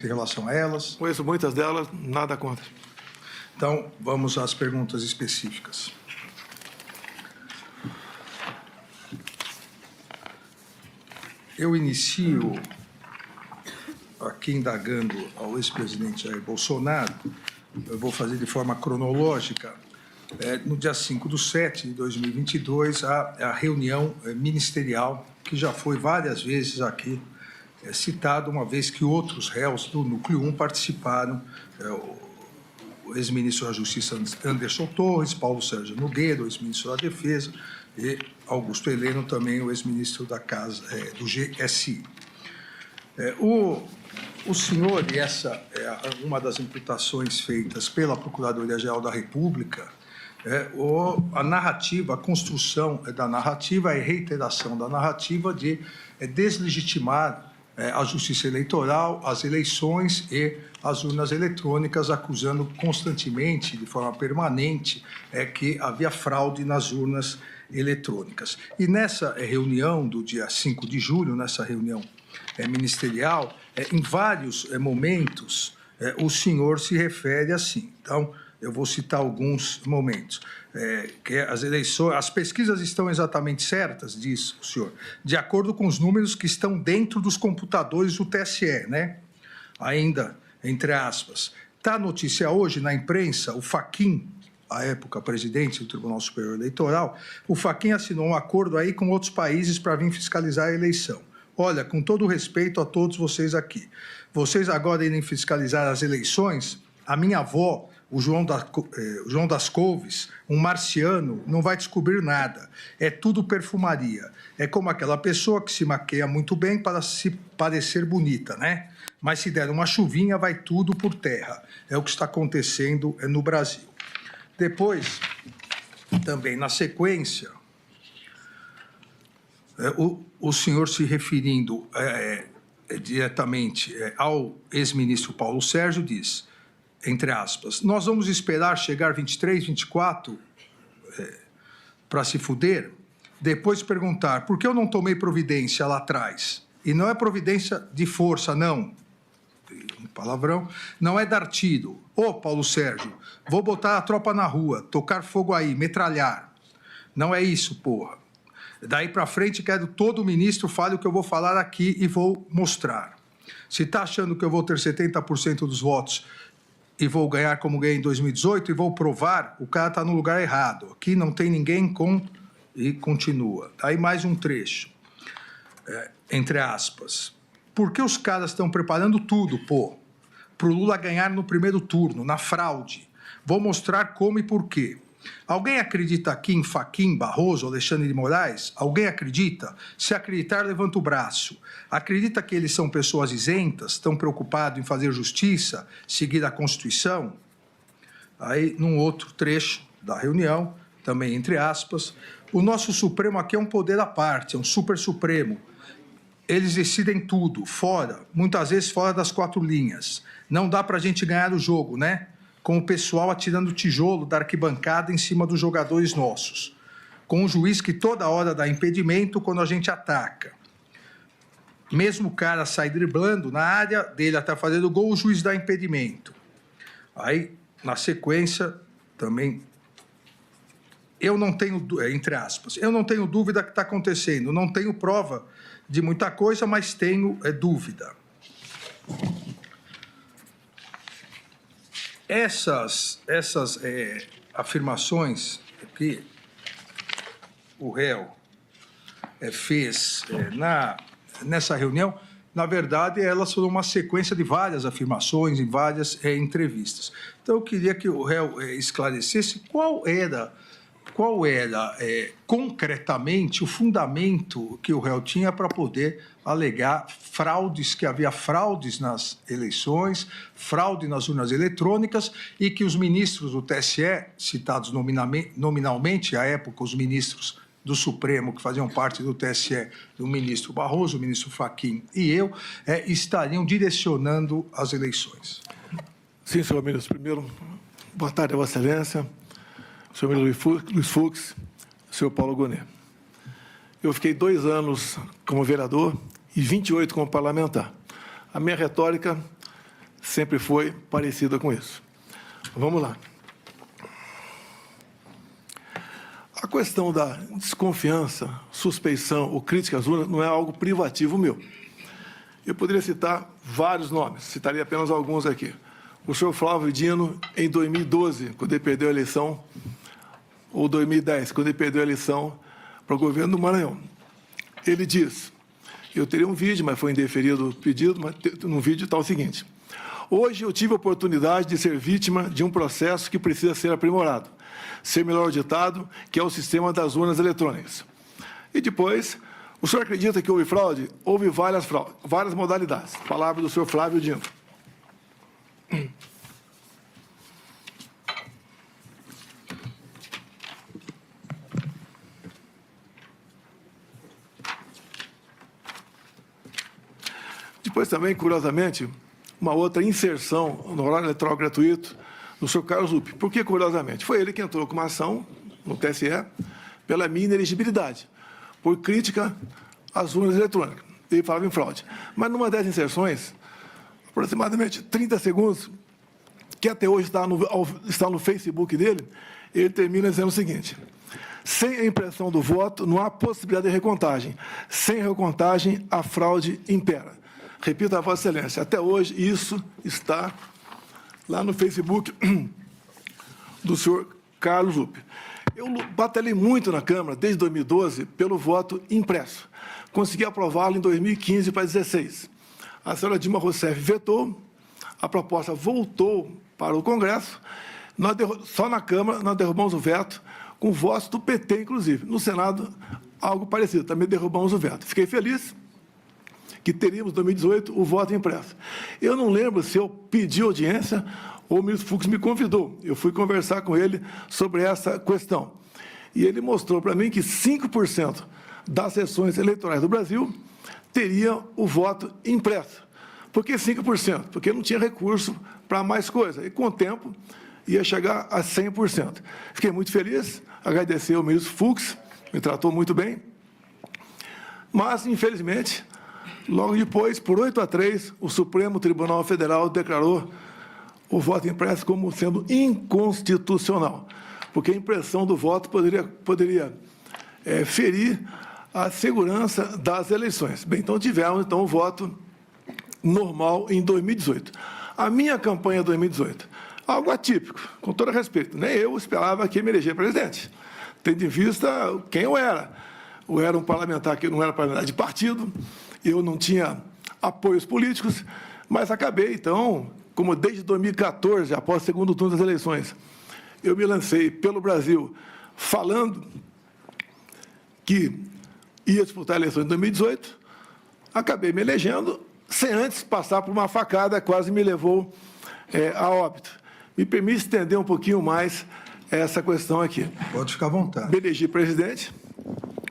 em relação a elas? Conheço muitas delas, nada contra. Então, vamos às perguntas específicas. Eu inicio aqui indagando ao ex-presidente Jair Bolsonaro. Eu vou fazer de forma cronológica. No dia 5/7/2022, a reunião ministerial, que já foi várias vezes aqui citado, uma vez que outros réus do Núcleo 1 participaram, o ex-ministro da Justiça Anderson Torres, Paulo Sérgio Nogueira, o ex-ministro da Defesa, e Augusto Heleno, também o ex-ministro da Casa, do GSI. O senhor, e essa é uma das imputações feitas pela Procuradoria-Geral da República, a narrativa, a construção da narrativa e reiteração da narrativa de deslegitimar a justiça eleitoral, as eleições e as urnas eletrônicas, acusando constantemente, de forma permanente, que havia fraude nas urnas eletrônicas. E nessa reunião do dia 5 de julho, nessa reunião ministerial, em vários momentos, o senhor se refere assim. Então, eu vou citar alguns momentos. Que as eleições, as pesquisas estão exatamente certas, diz o senhor, de acordo com os números que estão dentro dos computadores do TSE, né? Ainda, entre aspas. Está a notícia hoje na imprensa, o Fachin, à época presidente do Tribunal Superior Eleitoral, o Fachin assinou um acordo aí com outros países para vir fiscalizar a eleição. Olha, com todo o respeito a todos vocês aqui, vocês agora irem fiscalizar as eleições, a minha avó, o João das Couves, um marciano, não vai descobrir nada. É tudo perfumaria. É como aquela pessoa que se maqueia muito bem para se parecer bonita, né? Mas se der uma chuvinha, vai tudo por terra. É o que está acontecendo no Brasil. Depois, também na sequência, o senhor se referindo diretamente ao ex-ministro Paulo Sérgio diz, entre aspas, nós vamos esperar chegar 23, 24 para se fuder, depois perguntar por que eu não tomei providência lá atrás. E não é providência de força, não. Um palavrão. Não é dar tiro. Ô, Paulo Sérgio, vou botar a tropa na rua, tocar fogo aí, metralhar. Não é isso, porra. Daí para frente, quero todo ministro fale o que eu vou falar aqui e vou mostrar. Se está achando que eu vou ter 70% dos votos e vou ganhar como ganhei em 2018 e vou provar, o cara está no lugar errado. Aqui não tem ninguém com... E continua. Aí mais um trecho, entre aspas. Por que os caras estão preparando tudo, pô? Para o Lula ganhar no primeiro turno, na fraude. Vou mostrar como e por quê. Alguém acredita aqui em Fachin, Barroso, Alexandre de Moraes? Alguém acredita? Se acreditar, levanta o braço. Acredita que eles são pessoas isentas, estão preocupados em fazer justiça, seguir a Constituição? Aí, num outro trecho da reunião, também entre aspas, o nosso Supremo aqui é um poder à parte, é um super Supremo. Eles decidem tudo, fora, muitas vezes fora das quatro linhas. Não dá para a gente ganhar o jogo, né? Com o pessoal atirando tijolo da arquibancada em cima dos jogadores nossos. Com o juiz que toda hora dá impedimento quando a gente ataca. Mesmo o cara sai driblando na área dele até fazer o gol, o juiz dá impedimento. Aí, na sequência, também... Eu não tenho, entre aspas, eu não tenho dúvida que está acontecendo. Não tenho prova de muita coisa, mas tenho dúvida. Essas afirmações que o réu fez nessa reunião, na verdade, elas foram uma sequência de várias afirmações em várias entrevistas. Então, eu queria que o réu esclarecesse qual era concretamente o fundamento que o réu tinha para poder alegar fraudes, que havia fraudes nas eleições, fraude nas urnas eletrônicas e que os ministros do TSE, citados nominalmente, à época os ministros do Supremo, que faziam parte do TSE, o ministro Barroso, o ministro Fachin e eu, estariam direcionando as eleições. Sim, senhor ministro. Primeiro, boa tarde a Vossa Excelência, senhor ministro Luiz Fux, senhor Paulo Gonet. Eu fiquei 2 anos como vereador e 28 como parlamentar. A minha retórica sempre foi parecida com isso. Vamos lá. A questão da desconfiança, suspeição ou crítica às urnas não é algo privativo meu. Eu poderia citar vários nomes, citaria apenas alguns aqui. O senhor Flávio Dino, em 2012, quando ele perdeu a eleição, ou 2010, quando ele perdeu a eleição para o governo do Maranhão. Ele diz, eu teria um vídeo, mas foi indeferido o pedido, mas no vídeo está o seguinte: hoje eu tive a oportunidade de ser vítima de um processo que precisa ser aprimorado, ser melhor auditado, que é o sistema das urnas eletrônicas. E depois, o senhor acredita que houve fraude? Houve várias modalidades. Palavra do senhor Flávio Dino. Depois também, curiosamente, uma outra inserção no horário eleitoral gratuito do senhor Carlos Lupe. Por que curiosamente? Foi ele que entrou com uma ação no TSE pela minha inelegibilidade, por crítica às urnas eletrônicas. Ele falava em fraude. Mas numa dessas inserções, aproximadamente 30 segundos, que até hoje está no Facebook dele, ele termina dizendo o seguinte: sem a impressão do voto, não há possibilidade de recontagem. Sem recontagem, a fraude impera. Repito a Vossa Excelência, até hoje isso está lá no Facebook do senhor Carlos Lupe. Eu batalhei muito na Câmara, desde 2012, pelo voto impresso. Consegui aprová-lo em 2015 para 2016. A senhora Dilma Rousseff vetou, a proposta voltou para o Congresso, só na Câmara nós derrubamos o veto, com votos do PT, inclusive. No Senado, algo parecido, também derrubamos o veto. Fiquei feliz que teríamos, em 2018, o voto impresso. Eu não lembro se eu pedi audiência ou o ministro Fux me convidou. Eu fui conversar com ele sobre essa questão. E ele mostrou para mim que 5% das sessões eleitorais do Brasil teriam o voto impresso. Por que 5%? Porque não tinha recurso para mais coisa. E, com o tempo, ia chegar a 100%. Fiquei muito feliz, agradecer ao ministro Fux, me tratou muito bem. Mas, infelizmente, logo depois, por 8-3, o Supremo Tribunal Federal declarou o voto impresso como sendo inconstitucional, porque a impressão do voto poderia ferir a segurança das eleições. Bem, então tivemos o voto normal em 2018. A minha campanha 2018, algo atípico, com todo respeito, nem eu esperava que me eleger presidente, tendo em vista quem eu era. Eu era um parlamentar que não era parlamentar de partido, eu não tinha apoios políticos, mas acabei, então, como desde 2014, após o segundo turno das eleições, eu me lancei pelo Brasil falando que ia disputar a eleição em 2018, acabei me elegendo, sem antes passar por uma facada, quase me levou a óbito. Me permite estender um pouquinho mais essa questão aqui. Pode ficar à vontade. Me elegi presidente,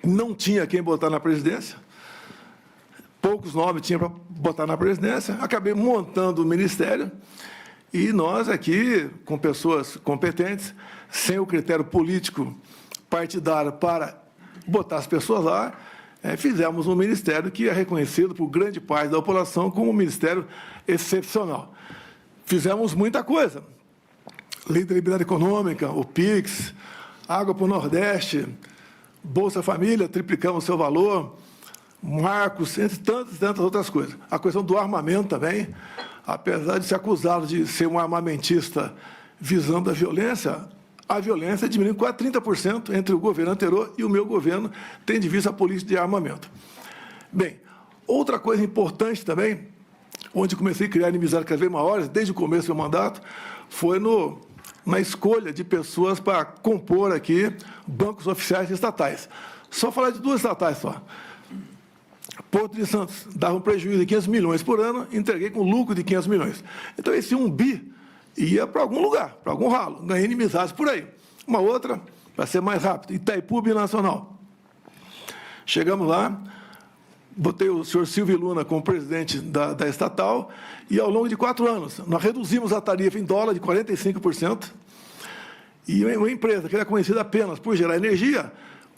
não tinha quem botar na presidência, poucos nomes tinha para botar na presidência, acabei montando o ministério e nós aqui, com pessoas competentes, sem o critério político partidário para botar as pessoas lá, fizemos um ministério que é reconhecido por grande parte da população como um ministério excepcional. Fizemos muita coisa. Lei da Liberdade Econômica, o PIX, Água para o Nordeste, Bolsa Família, triplicamos o seu valor, marcos, entre tantas outras coisas. A questão do armamento também, apesar de ser acusado de ser um armamentista visando a violência diminuiu quase 30% entre o governo anterior e o meu governo, tendo em vista a política de armamento. Bem, outra coisa importante também, onde comecei a criar inimizades cada vez maiores, desde o começo do meu mandato, foi na escolha de pessoas para compor aqui bancos oficiais estatais. Só falar de duas estatais só. Porto de Santos dava um prejuízo de 500 milhões por ano, entreguei com lucro de 500 milhões. Então, esse 1 bi ia para algum lugar, para algum ralo, ganhei inimizades por aí. Uma outra, para ser mais rápido, Itaipu Binacional. Chegamos lá, botei o senhor Silvio Luna como presidente da estatal, e ao longo de 4 anos, nós reduzimos a tarifa em dólar de 45%, e uma empresa que era conhecida apenas por gerar energia,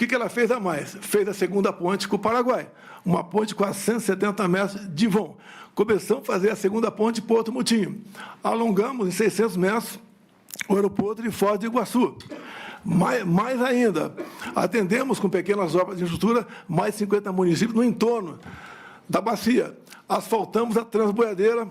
que ela fez a mais? Fez a segunda ponte com o Paraguai, uma ponte com 170 metros de vão. Começamos a fazer a segunda ponte Porto Mutinho. Alongamos em 600 metros o aeroporto de Foz do Iguaçu. Mais ainda, atendemos com pequenas obras de infraestrutura mais 50 municípios no entorno da bacia. Asfaltamos a Transboiadeira,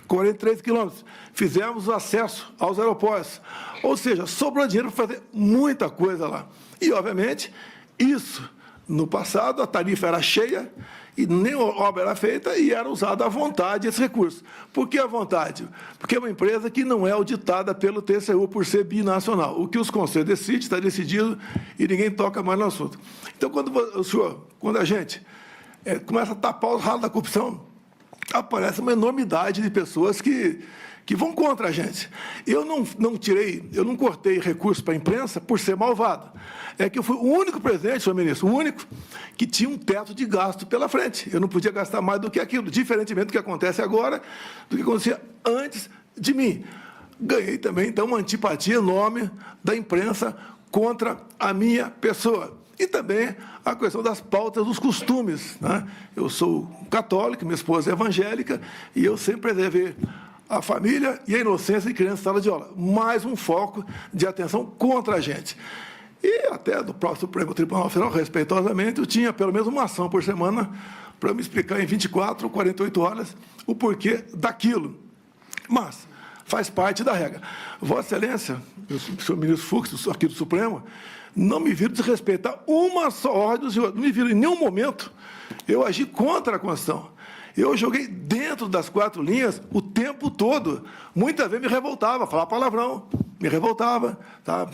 43 quilômetros. Fizemos o acesso aos aeroportos. Ou seja, sobrou dinheiro para fazer muita coisa lá. E, obviamente, isso, no passado, a tarifa era cheia e nem obra era feita e era usado à vontade esse recurso. Por que à vontade? Porque é uma empresa que não é auditada pelo TCU por ser binacional. O que os conselhos decidem está decidido e ninguém toca mais no assunto. Então, quando a gente começa a tapar os ralos da corrupção, aparece uma enormidade de pessoas que vão contra a gente. Eu não cortei recurso para a imprensa por ser malvado. É que eu fui o único presidente, senhor ministro, o único que tinha um teto de gasto pela frente. Eu não podia gastar mais do que aquilo, diferentemente do que acontece agora, do que acontecia antes de mim. Ganhei também, então, uma antipatia enorme da imprensa contra a minha pessoa. E também a questão das pautas dos costumes, né? Eu sou católico, minha esposa é evangélica, e eu sempre preservei a família e a inocência de criança em sala de aula. Mais um foco de atenção contra a gente. E até do próprio Supremo Tribunal Federal, respeitosamente, eu tinha pelo menos uma ação por semana para me explicar em 24 ou 48 horas o porquê daquilo. Mas faz parte da regra. Vossa Excelência, o senhor ministro Fux, aqui do Supremo, não me viram desrespeitar uma só ordem do senhor. Não me viram em nenhum momento eu agi contra a Constituição. Eu joguei dentro das 4 linhas o tempo todo. Muitas vezes me revoltava, falava palavrão, me revoltava, tá?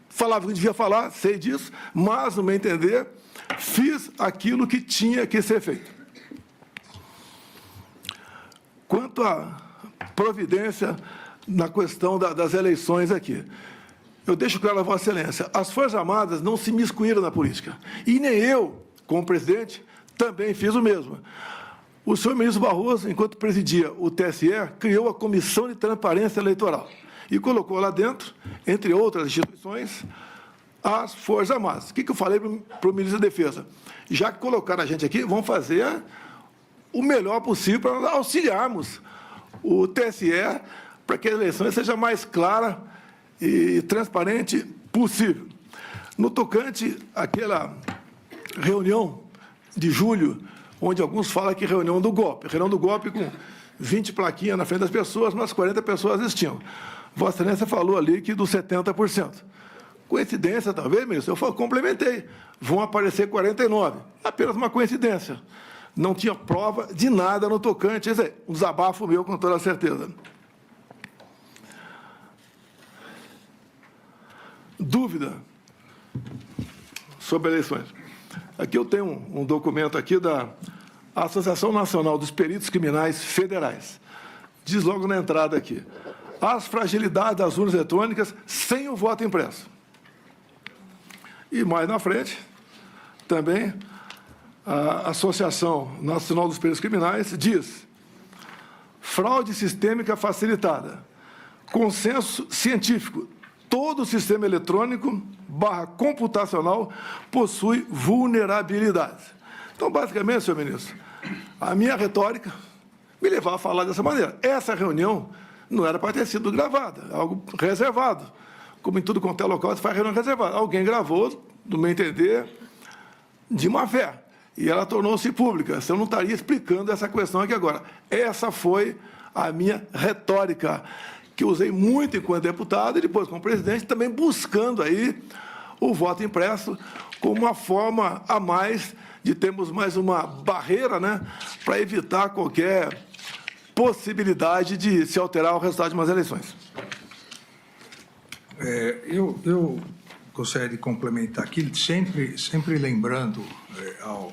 Falava o que devia falar, sei disso, mas, no meu entender, fiz aquilo que tinha que ser feito. Quanto à providência na questão das eleições aqui, eu deixo claro a Vossa Excelência, as Forças Armadas não se miscuíram na política. E nem eu, como presidente, também fiz o mesmo. O senhor ministro Barroso, enquanto presidia o TSE, criou a Comissão de Transparência Eleitoral e colocou lá dentro, entre outras instituições, as Forças Armadas. O que eu falei para o ministro da Defesa? Já que colocaram a gente aqui, vamos fazer o melhor possível para auxiliarmos o TSE para que a eleição seja mais clara e transparente possível. No tocante àquela reunião de julho, onde alguns falam que reunião do golpe com 20 plaquinhas na frente das pessoas, mas 40 pessoas assistiam. Vossa Excelência falou ali que dos 70%. Coincidência, talvez, ministro? Eu complementei. Vão aparecer 49. Apenas uma coincidência. Não tinha prova de nada no tocante. Esse é um desabafo meu, com toda certeza. Dúvida sobre eleições. Aqui eu tenho um documento aqui da Associação Nacional dos Peritos Criminais Federais. Diz logo na entrada aqui: as fragilidades das urnas eletrônicas sem o voto impresso. E mais na frente, também, a Associação Nacional dos Peritos Criminais diz: fraude sistêmica facilitada, consenso científico, todo sistema eletrônico / computacional possui vulnerabilidades. Então, basicamente, senhor ministro, a minha retórica me levava a falar dessa maneira. Essa reunião não era para ter sido gravada, algo reservado. Como em tudo quanto é local, se faz reunião reservada. Alguém gravou, do meu entender, de má fé. E ela tornou-se pública. Eu não estaria explicando essa questão aqui agora. Essa foi a minha retórica, que usei muito enquanto deputado e depois como presidente, também buscando aí o voto impresso como uma forma a mais de termos mais uma barreira, né, para evitar qualquer possibilidade de se alterar o resultado de umas eleições. Eu gostaria de complementar aqui, sempre lembrando ao